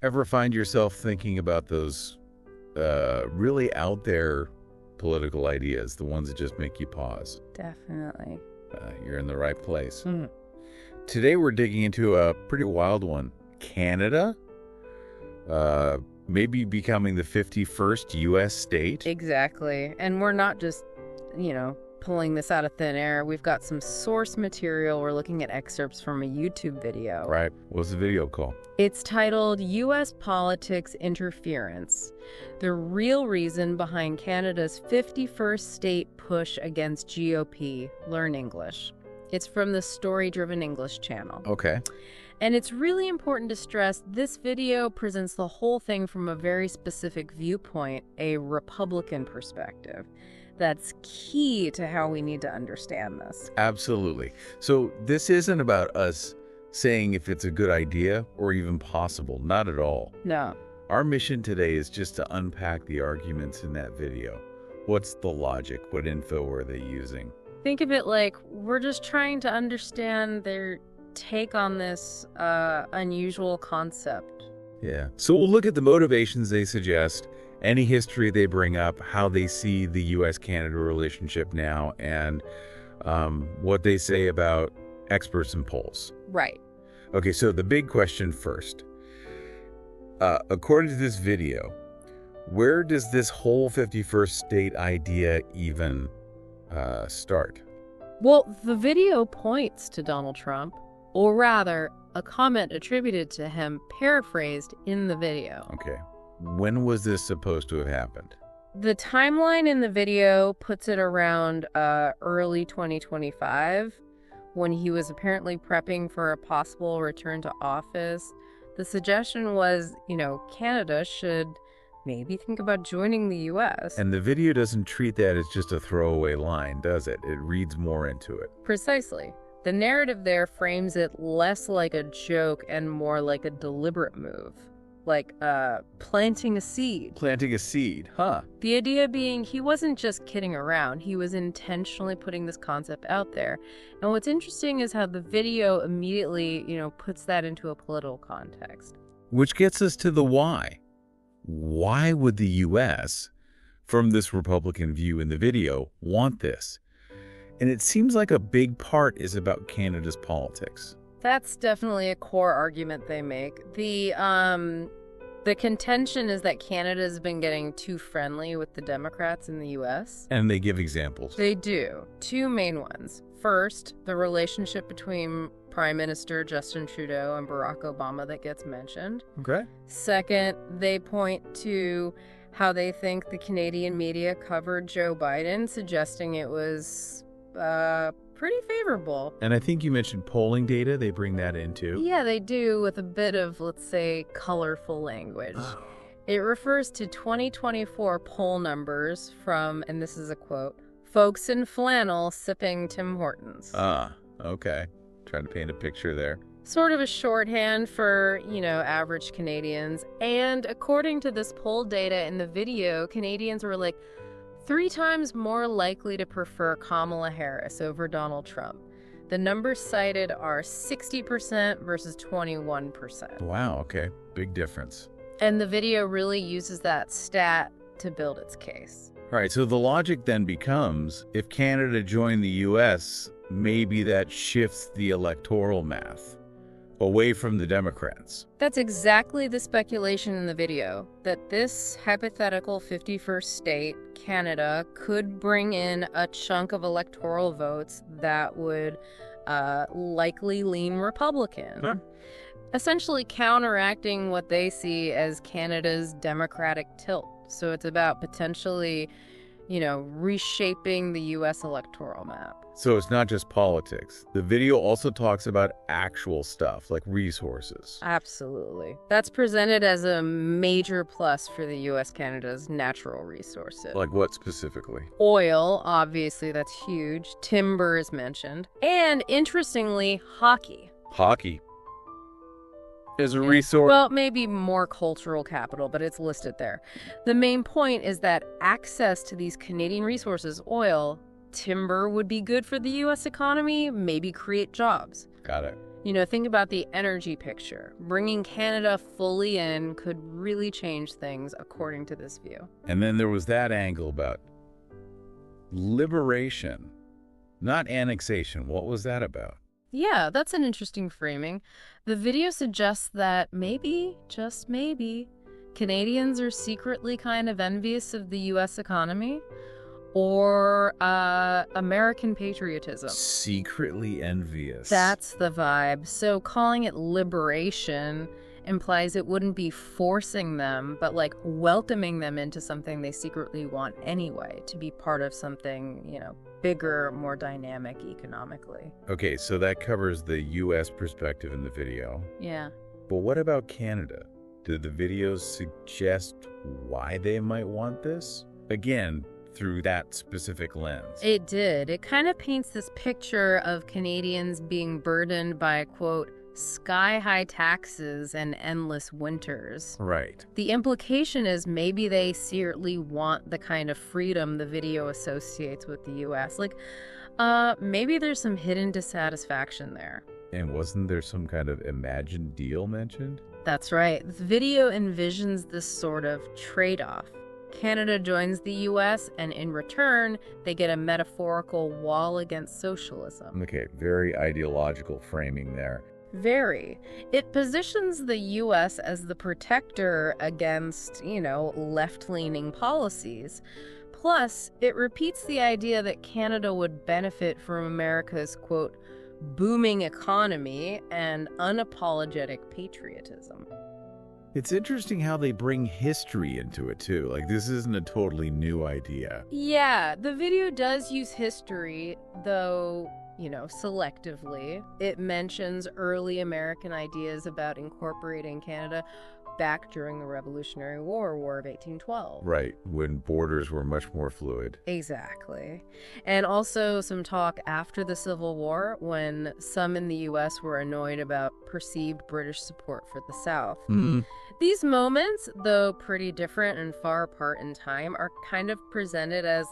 Ever find yourself thinking about those really out there political ideas, the ones that just make you pause? Definitely. You're in the right place. Mm. Today we're digging into a pretty wild one. Canada? Maybe becoming the 51st U.S. state? Exactly. And we're not just, pulling this out of thin air. We've got some source material. We're looking at excerpts from a YouTube video. Right. What's the video called? It's titled U.S. Politics Interference: The Real Reason Behind Canada's 51st State Push Against GOP. Learn English. It's from the Story Driven English channel. Okay. And it's really important to stress this video presents the whole thing from a very specific viewpoint, a Republican perspective. That's key to how we need to understand this. Absolutely. So this isn't about us saying if it's a good idea or even possible. Not at all. No. Our mission today is just to unpack the arguments in that video. What's the logic? What info are they using? Think of it like we're just trying to understand their take on this unusual concept. Yeah. So we'll look at the motivations they suggest, any history they bring up, how they see the U.S.-Canada relationship now, and what they say about experts and polls. Right. Okay, so the big question first. According to this video, where does this whole 51st state idea even start? Well, the video points to Donald Trump, or rather, a comment attributed to him paraphrased in the video. Okay. When was this supposed to have happened? The timeline in the video puts it around early 2025, when he was apparently prepping for a possible return to office. The suggestion was, Canada should maybe think about joining the U.S. And the video doesn't treat that as just a throwaway line, does it? It reads more into it. Precisely. The narrative there frames it less like a joke and more like a deliberate move. Like planting a seed. Planting a seed, huh? The idea being he wasn't just kidding around. He was intentionally putting this concept out there. And what's interesting is how the video immediately, puts that into a political context. Which gets us to the why. Why would the U.S., from this Republican view in the video, want this? And it seems like a big part is about Canada's politics. That's definitely a core argument they make. The contention is that Canada's been getting too friendly with the Democrats in the U.S. And they give examples. They do. Two main ones. First, the relationship between Prime Minister Justin Trudeau and Barack Obama that gets mentioned. Okay. Second, they point to how they think the Canadian media covered Joe Biden, suggesting it was pretty favorable. And I think you mentioned polling data. They bring that in too. Yeah, they do, with a bit of, let's say, colorful language. Oh. It refers to 2024 poll numbers from, and this is a quote, folks in flannel sipping Tim Hortons. Ah, okay. Trying to paint a picture there. Sort of a shorthand for, average Canadians. And according to this poll data in the video, Canadians were like 3 times more likely to prefer Kamala Harris over Donald Trump. The numbers cited are 60% versus 21%. Wow, okay. Big difference. And the video really uses that stat to build its case. All right, so the logic then becomes, if Canada joined the U.S., maybe that shifts the electoral math away from the Democrats. That's exactly the speculation in the video, that this hypothetical 51st state, Canada, could bring in a chunk of electoral votes that would likely lean Republican. Huh. Essentially counteracting what they see as Canada's democratic tilt. So it's about potentially, reshaping the U.S. electoral map. So it's not just politics. The video also talks about actual stuff, like resources. Absolutely. That's presented as a major plus for the U.S.-Canada's natural resources. Like what specifically? Oil, obviously, that's huge. Timber is mentioned. And, interestingly, hockey. Hockey is a resource. Well, maybe more cultural capital, but it's listed there. The main point is that access to these Canadian resources, oil, timber, would be good for the U.S. economy, maybe create jobs. Got it. Think about the energy picture. Bringing Canada fully in could really change things, according to this view. And then there was that angle about liberation, not annexation. What was that about? Yeah, that's an interesting framing. The video suggests that maybe, just maybe, Canadians are secretly kind of envious of the U.S. economy or American patriotism. Secretly envious. That's the vibe. So calling it liberation implies it wouldn't be forcing them, but like welcoming them into something they secretly want anyway, to be part of something, bigger, more dynamic economically. Okay, so that covers the U.S. perspective in the video. Yeah. But what about Canada? Did the videos suggest why they might want this? Again, through that specific lens. It did. It kind of paints this picture of Canadians being burdened by, quote, sky-high taxes and endless winters. Right. The implication is maybe they secretly want the kind of freedom the video associates with the U.S. Maybe there's some hidden dissatisfaction there. And wasn't there some kind of imagined deal mentioned? That's right. The video envisions this sort of trade-off. Canada joins the U.S., and in return, they get a metaphorical wall against socialism. Okay, very ideological framing there. Very. It positions the U.S. as the protector against, left-leaning policies. Plus, it repeats the idea that Canada would benefit from America's, quote, booming economy and unapologetic patriotism. It's interesting how they bring history into it, too. This isn't a totally new idea. Yeah, the video does use history, though, selectively. It mentions early American ideas about incorporating Canada back during the Revolutionary War of 1812. Right, when borders were much more fluid. Exactly. And also some talk after the Civil War, when some in the U.S. were annoyed about perceived British support for the South. Mm-hmm. These moments, though pretty different and far apart in time, are kind of presented as,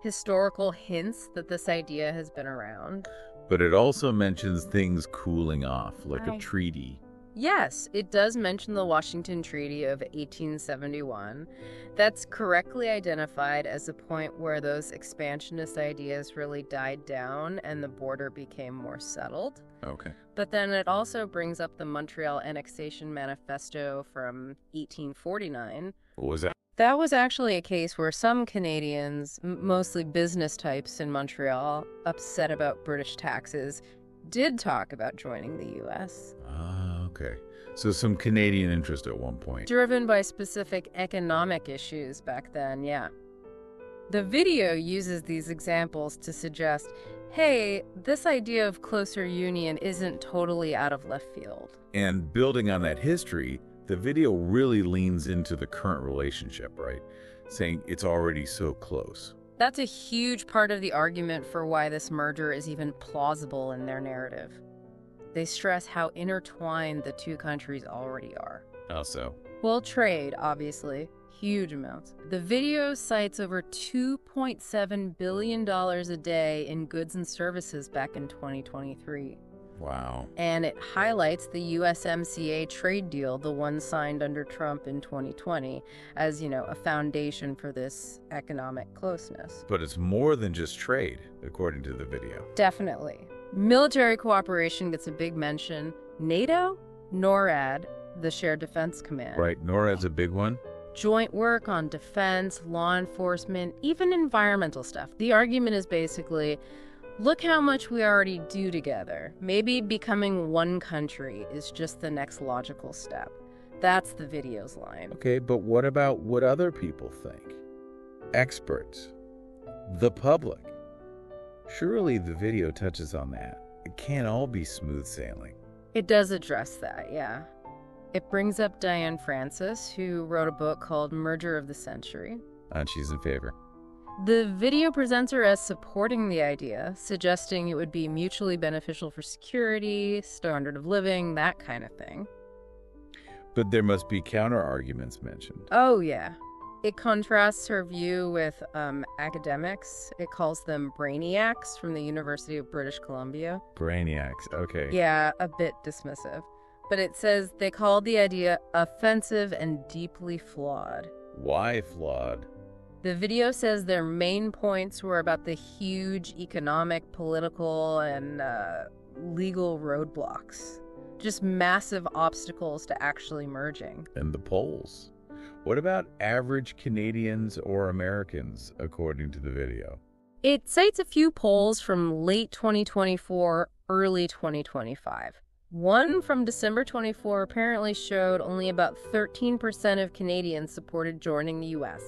historical hints that this idea has been around. But it also mentions things cooling off, like a treaty. Yes, it does mention the Washington Treaty of 1871. That's correctly identified as a point where those expansionist ideas really died down and the border became more settled. Okay. But then it also brings up the Montreal Annexation Manifesto from 1849. What was that? That was actually a case where some Canadians, mostly business types in Montreal, upset about British taxes, did talk about joining the U.S. Ah, okay. So some Canadian interest at one point. Driven by specific economic issues back then, yeah. The video uses these examples to suggest, hey, this idea of closer union isn't totally out of left field. And building on that history, the video really leans into the current relationship, right? Saying it's already so close. That's a huge part of the argument for why this merger is even plausible in their narrative. They stress how intertwined the two countries already are. How so? Well, trade, obviously. Huge amounts. The video cites over $2.7 billion a day in goods and services back in 2023. Wow. And it highlights the USMCA trade deal, the one signed under Trump in 2020, as, a foundation for this economic closeness. But it's more than just trade, according to the video. Definitely. Military cooperation gets a big mention. NATO, NORAD, the Shared Defense Command. Right, NORAD's a big one. Joint work on defense, law enforcement, even environmental stuff. The argument is basically, look how much we already do together. Maybe becoming one country is just the next logical step. That's the video's line. Okay, but what about what other people think? Experts, the public. Surely the video touches on that. It can't all be smooth sailing. It does address that, yeah. It brings up Diane Francis, who wrote a book called Merger of the Century. And she's in favor. The video presents her as supporting the idea, suggesting it would be mutually beneficial for security, standard of living, that kind of thing. But there must be counter-arguments mentioned. Oh, yeah. It contrasts her view with academics. It calls them brainiacs from the University of British Columbia. Brainiacs, okay. Yeah, a bit dismissive. But it says they called the idea offensive and deeply flawed. Why flawed? The video says their main points were about the huge economic, political, and legal roadblocks. Just massive obstacles to actually merging. And the polls. What about average Canadians or Americans, according to the video? It cites a few polls from late 2024, early 2025. One from December 24 apparently showed only about 13% of Canadians supported joining the U.S.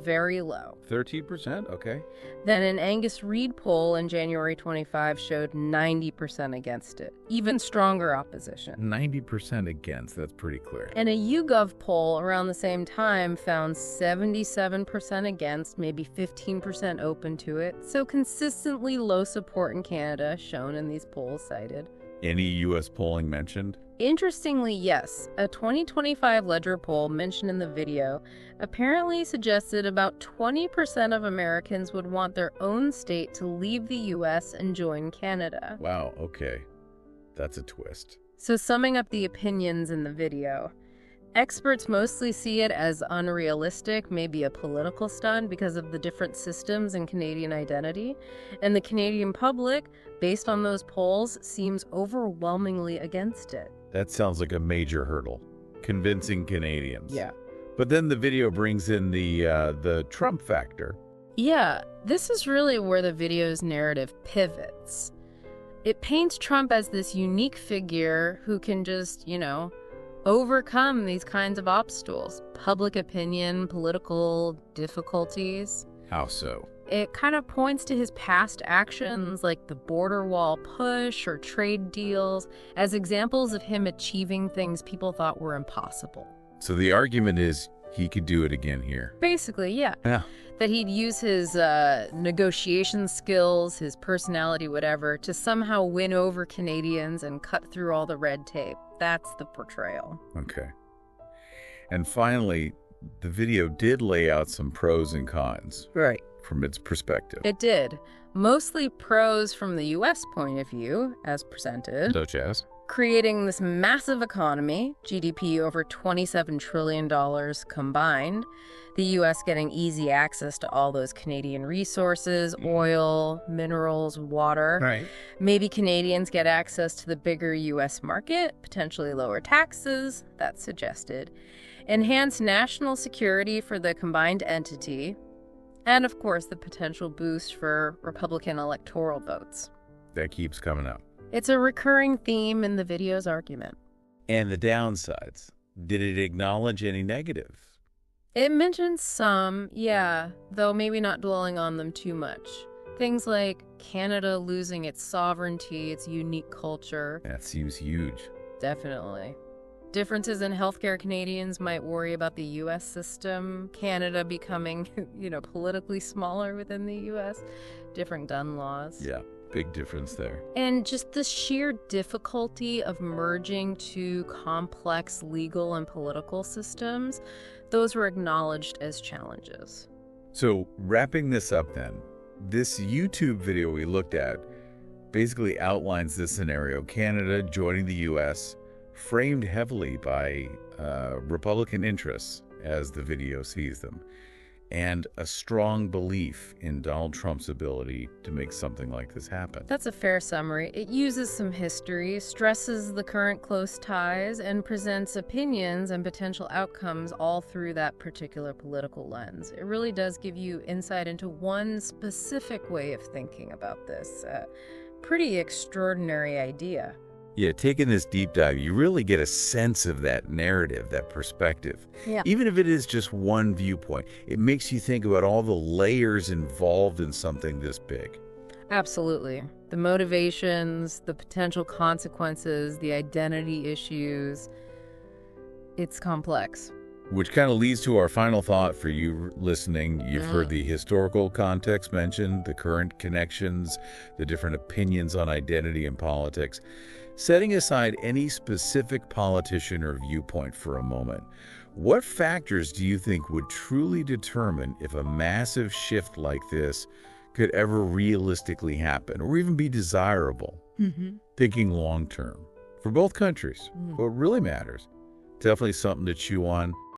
Very low. 13%? Okay. Then an Angus Reid poll in January 25 showed 90% against it. Even stronger opposition. 90% against, that's pretty clear. And a YouGov poll around the same time found 77% against, maybe 15% open to it. So consistently low support in Canada, shown in these polls cited. Any U.S. polling mentioned? Interestingly, yes. A 2025 Ledger poll mentioned in the video apparently suggested about 20% of Americans would want their own state to leave the U.S. and join Canada. Wow, okay. That's a twist. So summing up the opinions in the video, experts mostly see it as unrealistic, maybe a political stunt because of the different systems in Canadian identity. And the Canadian public, based on those polls, seems overwhelmingly against it. That sounds like a major hurdle. Convincing Canadians. Yeah. But then the video brings in the Trump factor. Yeah, this is really where the video's narrative pivots. It paints Trump as this unique figure who can just, overcome these kinds of obstacles. Public opinion, political difficulties. How so? It kind of points to his past actions like the border wall push or trade deals as examples of him achieving things people thought were impossible. So the argument is he could do it again here. Basically, yeah. Yeah. That he'd use his negotiation skills, his personality, whatever, to somehow win over Canadians and cut through all the red tape. That's the portrayal. Okay. And finally, the video did lay out some pros and cons. Right. From its perspective. It did. Mostly pros from the U.S. point of view, as presented. Such as? Creating this massive economy, GDP over $27 trillion combined, the U.S. getting easy access to all those Canadian resources, oil, minerals, water. Right. Maybe Canadians get access to the bigger U.S. market, potentially lower taxes, that's suggested. Enhanced national security for the combined entity, and of course the potential boost for Republican electoral votes. That keeps coming up. It's a recurring theme in the video's argument. And the downsides. Did it acknowledge any negative? It mentions some, yeah, though maybe not dwelling on them too much. Things like Canada losing its sovereignty, its unique culture. That seems huge. Definitely. Differences in healthcare. Canadians might worry about the U.S. system. Canada becoming, politically smaller within the U.S. Different gun laws. Yeah. Big difference there. And just the sheer difficulty of merging two complex legal and political systems, those were acknowledged as challenges. So wrapping this up then, this YouTube video we looked at basically outlines this scenario, Canada joining the U.S., framed heavily by Republican interests, as the video sees them, and a strong belief in Donald Trump's ability to make something like this happen. That's a fair summary. It uses some history, stresses the current close ties, and presents opinions and potential outcomes all through that particular political lens. It really does give you insight into one specific way of thinking about this. Pretty extraordinary idea. Yeah, taking this deep dive, you really get a sense of that narrative, that perspective. Yeah. Even if it is just one viewpoint, it makes you think about all the layers involved in something this big. Absolutely. The motivations, the potential consequences, the identity issues. It's complex. Which kind of leads to our final thought for you listening. You've heard the historical context mentioned, the current connections, the different opinions on identity and politics. Setting aside any specific politician or viewpoint for a moment, what factors do you think would truly determine if a massive shift like this could ever realistically happen or even be desirable? Thinking long term for both countries, what really matters. Definitely something to chew on.